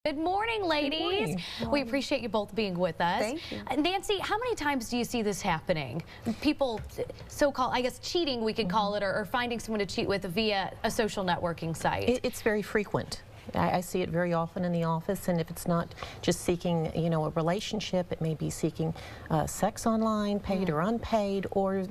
Good morning, ladies. Good morning. We appreciate you both being with us. Thank you. Nancy, how many times do you see this happening? People so-called, I guess, cheating, we could call it, or finding someone to cheat with via a social networking site? It's very frequent. I see it very often in the office, and if it's not just seeking, a relationship, it may be seeking sex online, paid or unpaid, or,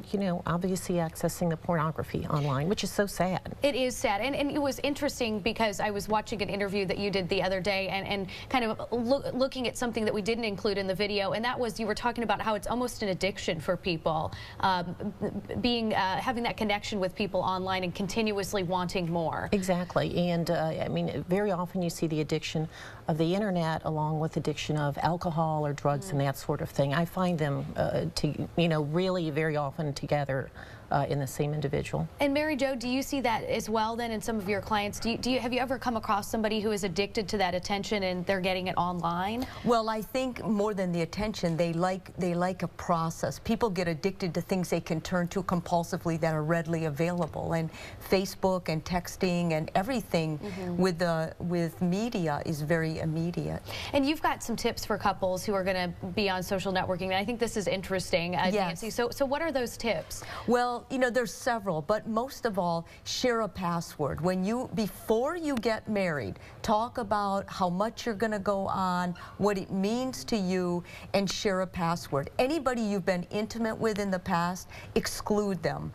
obviously accessing the pornography online, which is so sad. It is sad, and it was interesting because I was watching an interview that you did the other day and kind of looking at something that we didn't include in the video, and that was you were talking about how it's almost an addiction for people, having that connection with people online and continuously wanting more. Exactly, and I mean, very often you see the addiction of the internet along with addiction of alcohol or drugs and that sort of thing. I find them really very often together in the same individual. And Mary Jo, do you see that as well then in some of your clients? Have you ever come across somebody who is addicted to that attention and they're getting it online? Well, I think more than the attention, they like a process. People get addicted to things they can turn to compulsively that are readily available, and Facebook and texting and everything with media is very immediate. And you've got some tips for couples who are going to be on social networking, and I think this is interesting, Yes. Nancy. So what are those tips? Well, there's several, but most of all, share a password. Before you get married, talk about how much you're going to go on, what it means to you, and share a password. Anybody you've been intimate with in the past, exclude them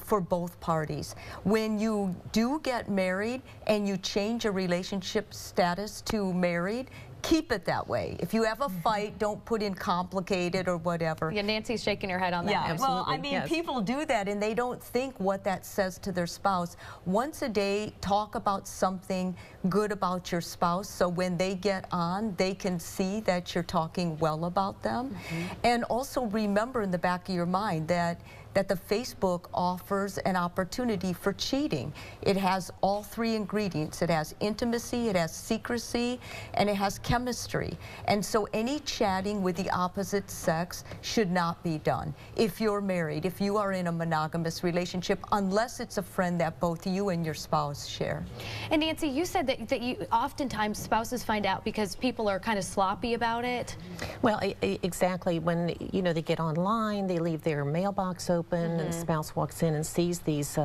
for both parties. When you do get married and you change your relationship status to married, keep it that way. If you have a fight, don't put in complicated or whatever. Yeah, Nancy's shaking her head on that. Yeah, Absolutely. well, I mean, yes. People do that and they don't think what that says to their spouse. Once a day, talk about something good about your spouse, so when they get on, they can see that you're talking well about them. And also remember in the back of your mind that the Facebook offers an opportunity for cheating. It has all three ingredients. It has intimacy, it has secrecy, and it has chemistry. And so any chatting with the opposite sex should not be done. If you're married, if you are in a monogamous relationship, unless it's a friend that both you and your spouse share. And Nancy, you said that you oftentimes spouses find out because people are kind of sloppy about it. Well, exactly. When they get online, they leave their mailbox open, and the spouse walks in and sees these, the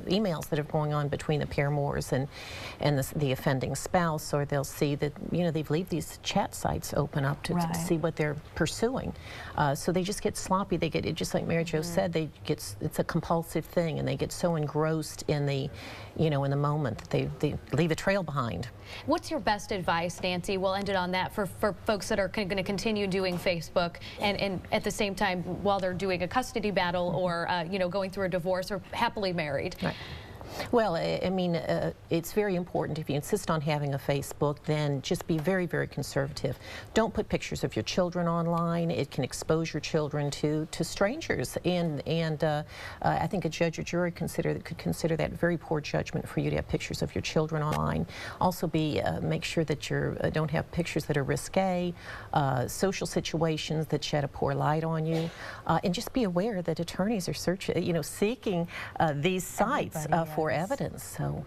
emails that are going on between the paramours and the offending spouse, or they'll see that they leave these chat sites open up to see what they're pursuing. So they just get sloppy. They get, just like Mary Jo said, it's a compulsive thing, and they get so engrossed in the in the moment that they leave a trail behind. What's your best advice, Nancy? We'll end it on that for folks that are going to continue doing Facebook and at the same time while they're doing a custody battle or going through a divorce or happily married. Right. Well, I mean, it's very important. If you insist on having a Facebook, then just be very, very conservative. Don't put pictures of your children online. It can expose your children to strangers, and I think a judge or jury could consider that very poor judgment for you to have pictures of your children online. Also, make sure that you don't have pictures that are risque, social situations that shed a poor light on you, and just be aware that attorneys are seeking these sites for evidence. So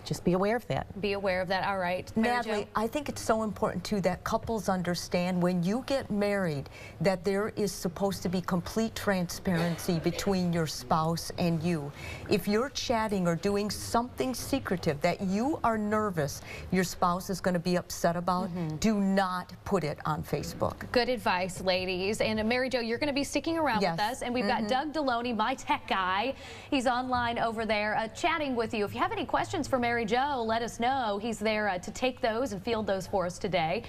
just be aware of that. Be aware of that. All right. Natalie, I think it's so important too that couples understand when you get married that there is supposed to be complete transparency between your spouse and you. If you're chatting or doing something secretive that you are nervous your spouse is going to be upset about, do not put it on Facebook. Good advice, ladies. And Mary Jo, you're going to be sticking around with us, and we've got Doug Deloney, my tech guy. He's online over there chatting with you. If you have any questions for Mary Jo, let us know. He's there to take those and field those for us today.